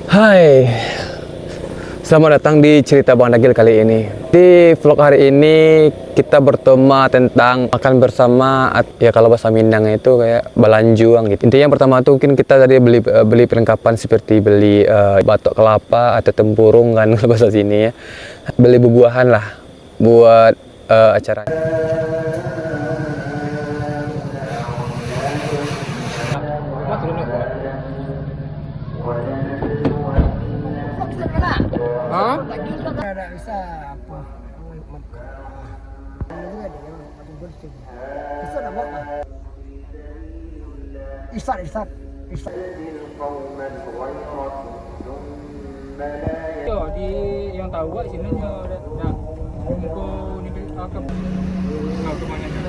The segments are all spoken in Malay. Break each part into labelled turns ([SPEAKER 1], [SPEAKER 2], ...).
[SPEAKER 1] Hai, selamat datang di cerita Bang Dagil kali ini. Di vlog hari ini kita bertema tentang makan bersama, ya kalau bahasa Minang itu kayak balanjuang gitu. Intinya yang pertama tuh mungkin kita tadi beli perlengkapan seperti beli batok kelapa atau tempurung kan kalau bahasa sini ya. Beli buah-buahan lah buat acara. Hah?
[SPEAKER 2] Ada bisa apa? Bisa nak buat apa? Isat.
[SPEAKER 3] Yo, di yang tahu gua di sini ada muka ni akan ke mana dah.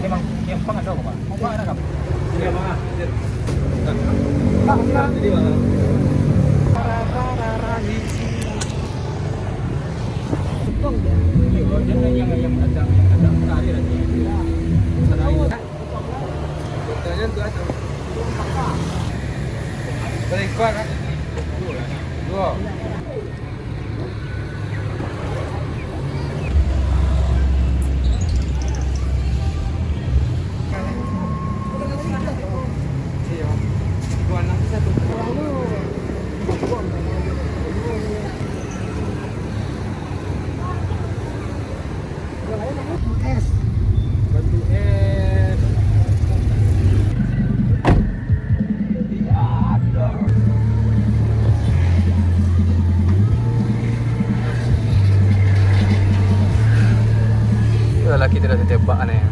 [SPEAKER 3] Memang yang pang ada apa? Pang ada apa? Ini apa? Jadi mana? Yang ada karir aja. Tanya tu aja. Baik kuat kan? Dua. Batu es.
[SPEAKER 1] Lelaki tidak ditembak aneh.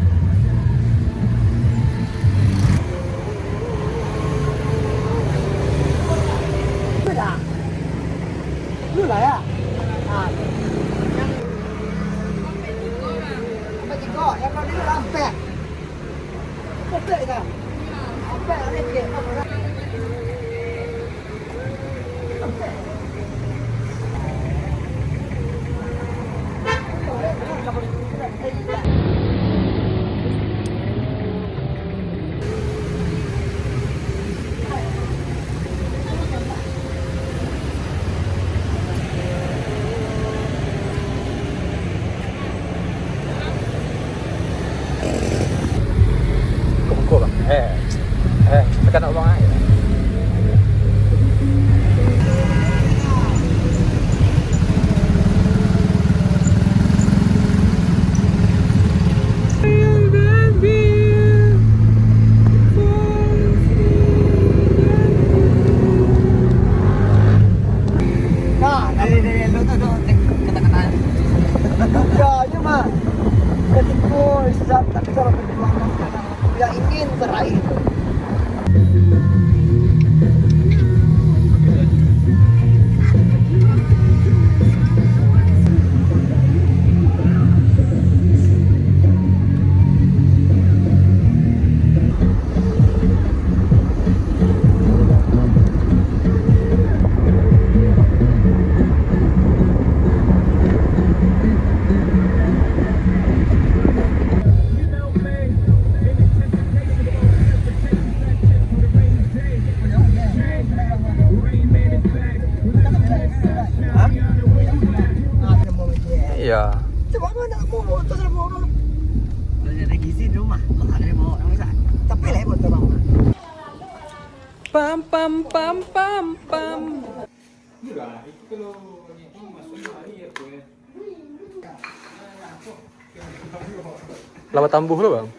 [SPEAKER 2] Lu lah ya. Yang kau ni lampek. Lampek kan? Lampek ada ke? Lampek.
[SPEAKER 1] Kok bang? Tekan nak bang aja.
[SPEAKER 2] Nah, dari lu tu kata-kata. Ya, je mah. Ketika Islam tak bisa berjuang yang ingin terakhir itu.
[SPEAKER 1] Iya.
[SPEAKER 2] Coba mana mau motor sama motor.
[SPEAKER 4] Ada gizi di rumah, ada yang bawa orang besar.
[SPEAKER 2] Tapi lah motor bang.
[SPEAKER 1] Pam pam pam pam pam.
[SPEAKER 3] Murah, itu kalau masuk hari ya tu.
[SPEAKER 1] Lawat tambuh lo bang.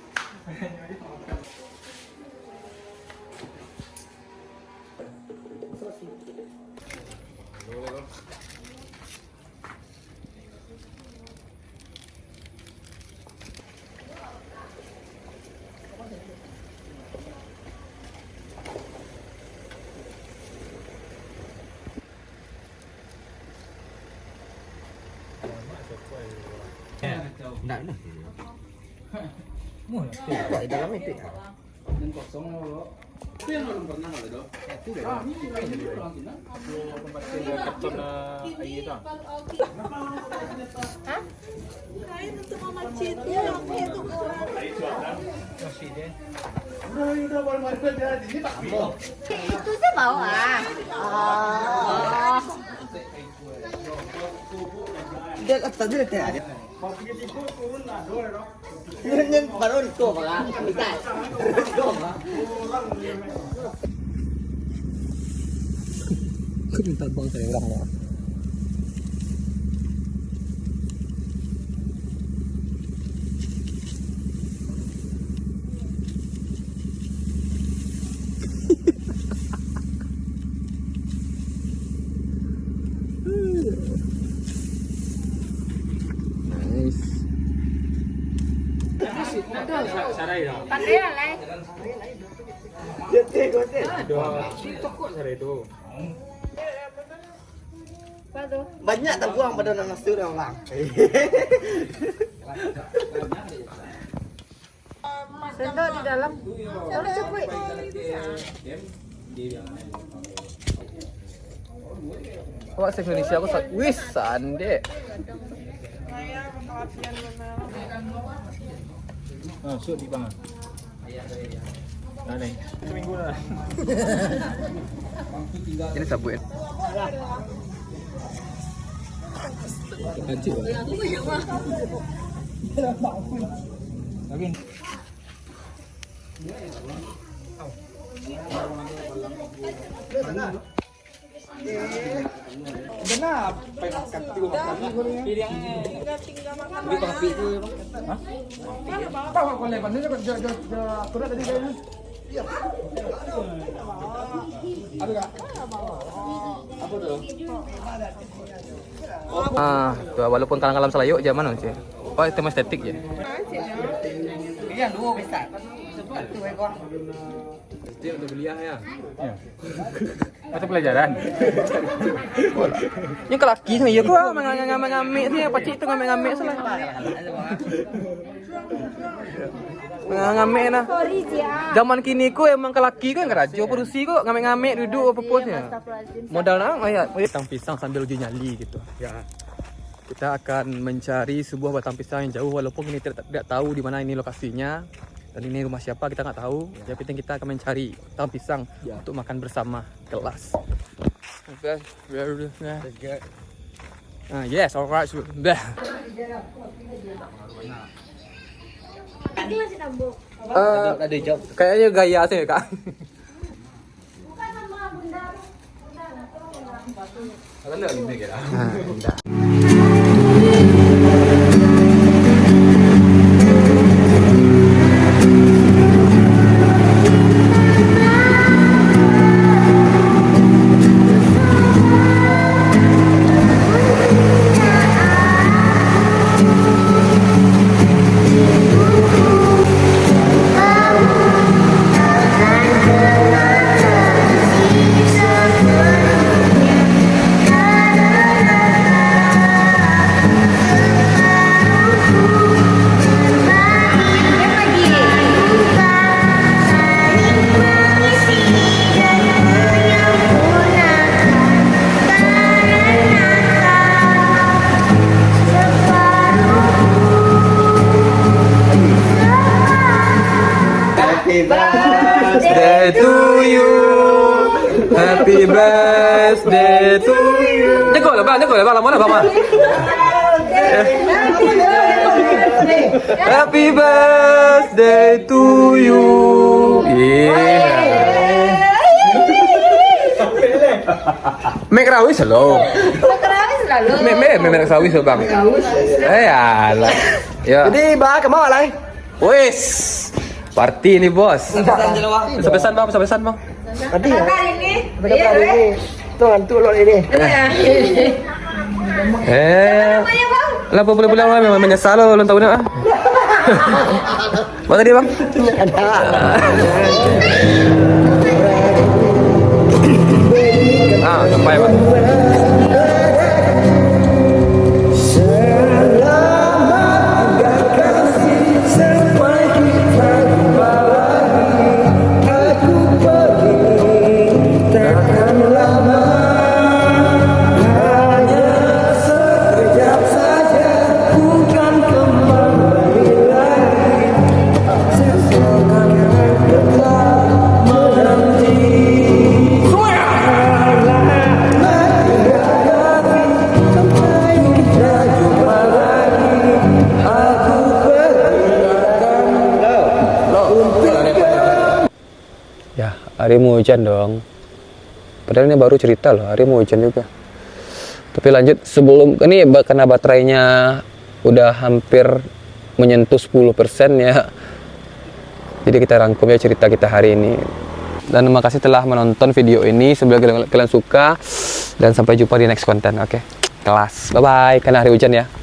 [SPEAKER 4] Enggak, enggak.
[SPEAKER 3] Muh,
[SPEAKER 2] Wah, dalam itu.
[SPEAKER 3] dan kosong lo. Itu yang belum pernah kali dong. Itu deh. Ah, ini orang Cina. Tempat tinggal karton air itu.
[SPEAKER 5] Kain untuk memasjidnya, apa itu
[SPEAKER 3] Masih deh.
[SPEAKER 5] itu sih bawa.
[SPEAKER 2] Dia kata dia ada. Nhân baru itu apa? Bisa. Aku minta bang saya orang lah. Nice.
[SPEAKER 3] Sarai dong.
[SPEAKER 5] Pakaiอะไร
[SPEAKER 2] Gede gede.
[SPEAKER 3] Aduh, itu kok sarai itu.
[SPEAKER 5] apa tuh
[SPEAKER 2] Banyak tak buang pada nanas tu orang.
[SPEAKER 5] sendok di dalam harus cukup
[SPEAKER 1] Wah, se Indonesia aku wis sande.
[SPEAKER 3] Ah, sup di bang. Nah, nih. Seminggu lah.
[SPEAKER 1] Ini sabun. Kecil.
[SPEAKER 3] Lagi. Benar, pengen kati pilihnya. Di kopi itu, hah? Tahu aku lepas ini kurang tadi kayaknya. Ada nggak? Apa tuh?
[SPEAKER 1] Ah, tuh walaupun kalang-kalang Selayu zaman sih. Oh, itu estetik ya.
[SPEAKER 2] Ini yang dua besar. Satu ekor.
[SPEAKER 1] Dia udah beliah ya.
[SPEAKER 3] Ya. Mata pelajaran.
[SPEAKER 1] Yang kelaki sama iya kok mengamik sih pacik itu ngamik salah. Ngamik nah.
[SPEAKER 5] sorry ya
[SPEAKER 1] Zaman kini ku emang kelaki ku yang kerajo produksi ku ngamik duduk apa pun ya. Modal nang ya batang pisang sambil uji nyali gitu. Ya. Kita akan mencari sebuah batang pisang yang jauh walaupun ini tidak tahu di mana ini lokasinya. Dan ini rumah siapa kita nggak tahu. Yang penting kita akan mencari batang pisang untuk makan bersama kelas. Yes, alright.
[SPEAKER 5] ini masih nambung
[SPEAKER 2] Ada job.
[SPEAKER 1] Kayaknya gaya sih kak.
[SPEAKER 5] bukan sama bunda
[SPEAKER 1] Kan nggak gini kira. Birthday to you. Happy birthday to you. Jago lah bang, lama lah bang. Happy birthday to you. Yeah. Make rawis lo. Make rawis lo bang. Alah. Ya.
[SPEAKER 2] Jadi bah kemana lah?
[SPEAKER 1] Wes. Party nih bos. Pesan bang, pesan bang.
[SPEAKER 2] Nanti ya.
[SPEAKER 5] ini
[SPEAKER 2] Berapa ini? Tuan tu lot ini.
[SPEAKER 1] Lah boleh lah memang menyesal lo ulang tahunnya ah. Mana tadi bang? Sampai bang. hari mau hujan dong. Padahal ini baru cerita loh, hari mau hujan juga. Tapi lanjut, sebelum ini karena baterainya udah hampir menyentuh 10% ya. Jadi kita rangkum ya cerita kita hari ini. Dan terima kasih telah menonton video ini. Semoga kalian suka dan sampai jumpa di next konten. Oke. Kelas. Bye bye. Karena hari hujan ya.